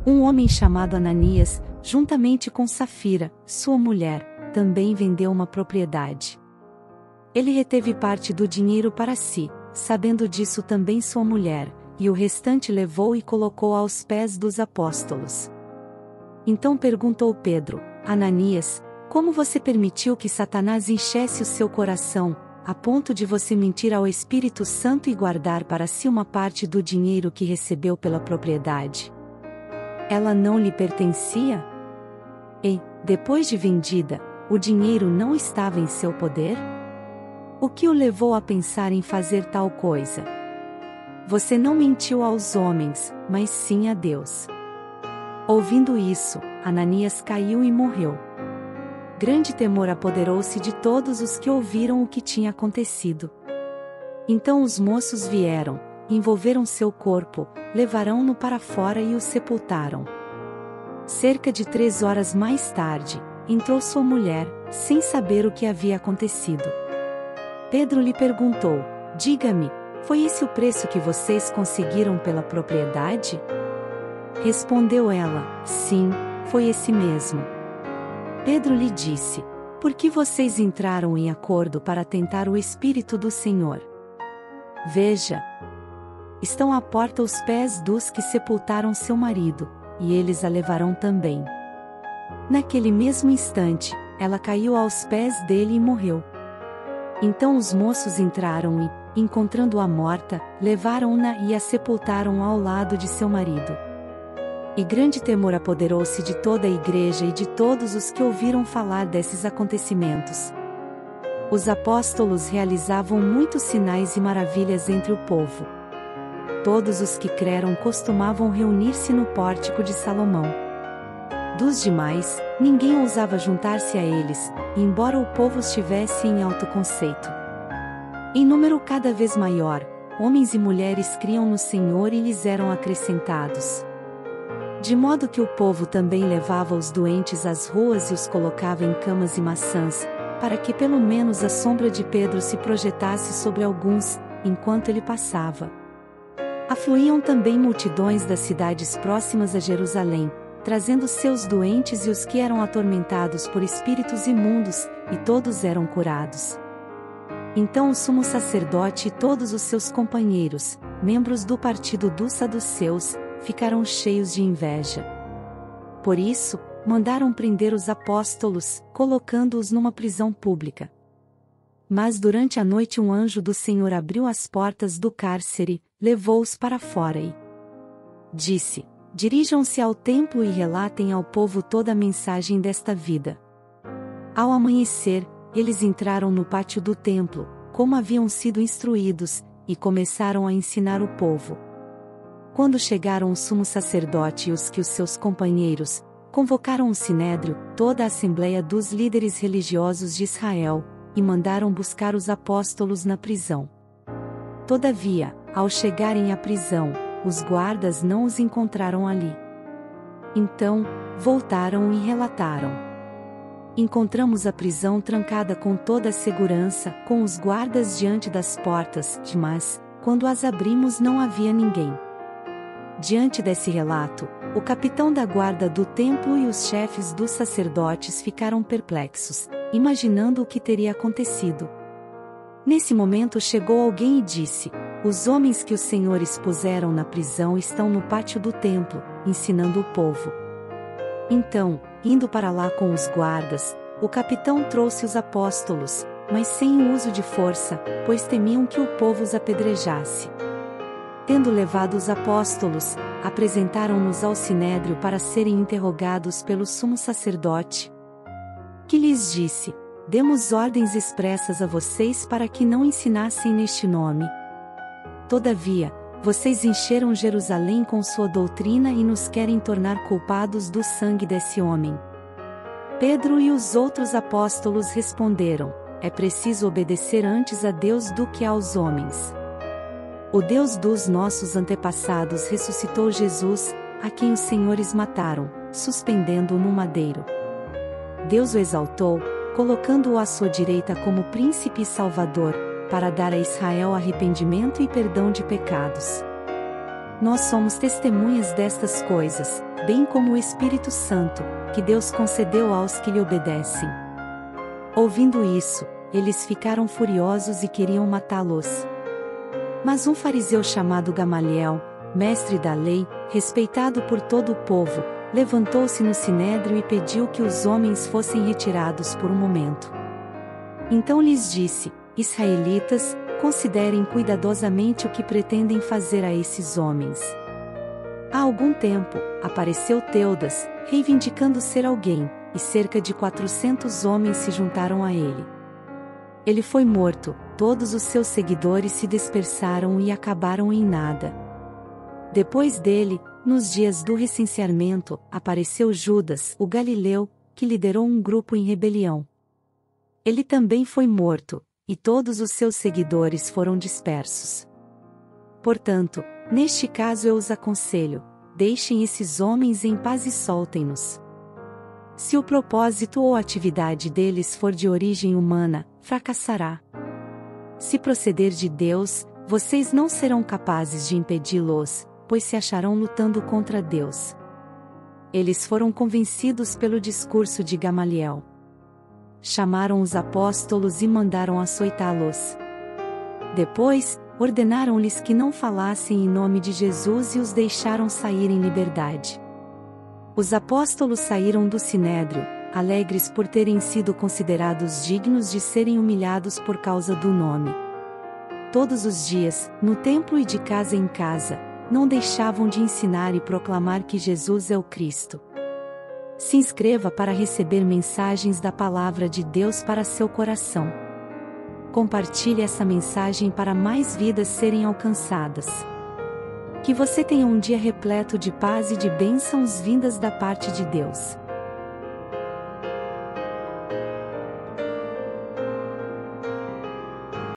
Um homem chamado Ananias, juntamente com Safira, sua mulher, também vendeu uma propriedade. Ele reteve parte do dinheiro para si, sabendo disso também sua mulher, e o restante levou e colocou aos pés dos apóstolos. Então perguntou Pedro: Ananias, como você permitiu que Satanás enchesse o seu coração, a ponto de você mentir ao Espírito Santo e guardar para si uma parte do dinheiro que recebeu pela propriedade? Ela não lhe pertencia? E, depois de vendida, o dinheiro não estava em seu poder? O que o levou a pensar em fazer tal coisa? Você não mentiu aos homens, mas sim a Deus. Ouvindo isso, Ananias caiu e morreu. Grande temor apoderou-se de todos os que ouviram o que tinha acontecido. Então os moços vieram, envolveram seu corpo, levaram-no para fora e o sepultaram. Cerca de 3 horas mais tarde, entrou sua mulher, sem saber o que havia acontecido. Pedro lhe perguntou: Diga-me, foi esse o preço que vocês conseguiram pela propriedade? Respondeu ela: Sim, foi esse mesmo. Pedro lhe disse: Por que vocês entraram em acordo para tentar o Espírito do Senhor? Veja, estão à porta os pés dos que sepultaram seu marido, e eles a levarão também. Naquele mesmo instante, ela caiu aos pés dele e morreu. Então os moços entraram e, encontrando-a morta, levaram-na e a sepultaram ao lado de seu marido. E grande temor apoderou-se de toda a igreja e de todos os que ouviram falar desses acontecimentos. Os apóstolos realizavam muitos sinais e maravilhas entre o povo. Todos os que creram costumavam reunir-se no pórtico de Salomão. Dos demais, ninguém ousava juntar-se a eles, embora o povo estivesse em alto conceito. Em número cada vez maior, homens e mulheres criam no Senhor e lhes eram acrescentados. De modo que o povo também levava os doentes às ruas e os colocava em camas e maçãs, para que pelo menos a sombra de Pedro se projetasse sobre alguns, enquanto ele passava. Afluíam também multidões das cidades próximas a Jerusalém, trazendo seus doentes e os que eram atormentados por espíritos imundos, e todos eram curados. Então o sumo sacerdote e todos os seus companheiros, membros do partido dos saduceus, ficaram cheios de inveja. Por isso, mandaram prender os apóstolos, colocando-os numa prisão pública. Mas durante a noite um anjo do Senhor abriu as portas do cárcere, levou-os para fora e disse: Dirijam-se ao templo e relatem ao povo toda a mensagem desta vida. Ao amanhecer, eles entraram no pátio do templo, como haviam sido instruídos, e começaram a ensinar o povo. Quando chegaram o sumo sacerdote e os seus companheiros, convocaram o sinédrio, toda a assembleia dos líderes religiosos de Israel, e mandaram buscar os apóstolos na prisão. Todavia, ao chegarem à prisão, os guardas não os encontraram ali. Então, voltaram e relataram: Encontramos a prisão trancada com toda a segurança, com os guardas diante das portas, mas, quando as abrimos não havia ninguém. Diante desse relato, o capitão da guarda do templo e os chefes dos sacerdotes ficaram perplexos, imaginando o que teria acontecido. Nesse momento chegou alguém e disse: Os homens que os senhores puseram na prisão estão no pátio do templo, ensinando o povo. Então, indo para lá com os guardas, o capitão trouxe os apóstolos, mas sem o uso de força, pois temiam que o povo os apedrejasse. Tendo levado os apóstolos, apresentaram-nos ao sinédrio para serem interrogados pelo sumo sacerdote, que lhes disse: Demos ordens expressas a vocês para que não ensinassem neste nome. Todavia, vocês encheram Jerusalém com sua doutrina e nos querem tornar culpados do sangue desse homem. Pedro e os outros apóstolos responderam: É preciso obedecer antes a Deus do que aos homens. O Deus dos nossos antepassados ressuscitou Jesus, a quem os senhores mataram, suspendendo-o no madeiro. Deus o exaltou, colocando-o à sua direita como príncipe e salvador, para dar a Israel arrependimento e perdão de pecados. nós somos testemunhas destas coisas, bem como o Espírito Santo, que Deus concedeu aos que lhe obedecem. Ouvindo isso, eles ficaram furiosos e queriam matá-los. Mas um fariseu chamado Gamaliel, mestre da lei, respeitado por todo o povo, levantou-se no sinédrio e pediu que os homens fossem retirados por um momento. Então lhes disse: Israelitas, considerem cuidadosamente o que pretendem fazer a esses homens. Há algum tempo, apareceu Teudas, reivindicando ser alguém, e cerca de 400 homens se juntaram a ele. Ele foi morto, todos os seus seguidores se dispersaram e acabaram em nada. Depois dele, nos dias do recenseamento, apareceu Judas, o Galileu, que liderou um grupo em rebelião. Ele também foi morto, e todos os seus seguidores foram dispersos. Portanto, neste caso eu os aconselho: deixem esses homens em paz e soltem-nos. Se o propósito ou atividade deles for de origem humana, fracassará. Se proceder de Deus, vocês não serão capazes de impedi-los, pois se acharão lutando contra Deus. Eles foram convencidos pelo discurso de Gamaliel. Chamaram os apóstolos e mandaram açoitá-los. Depois, ordenaram-lhes que não falassem em nome de Jesus e os deixaram sair em liberdade. Os apóstolos saíram do sinédrio, alegres por terem sido considerados dignos de serem humilhados por causa do nome. Todos os dias, no templo e de casa em casa, não deixavam de ensinar e proclamar que Jesus é o Cristo. Se inscreva para receber mensagens da Palavra de Deus para seu coração. Compartilhe essa mensagem para mais vidas serem alcançadas. Que você tenha um dia repleto de paz e de bênçãos vindas da parte de Deus.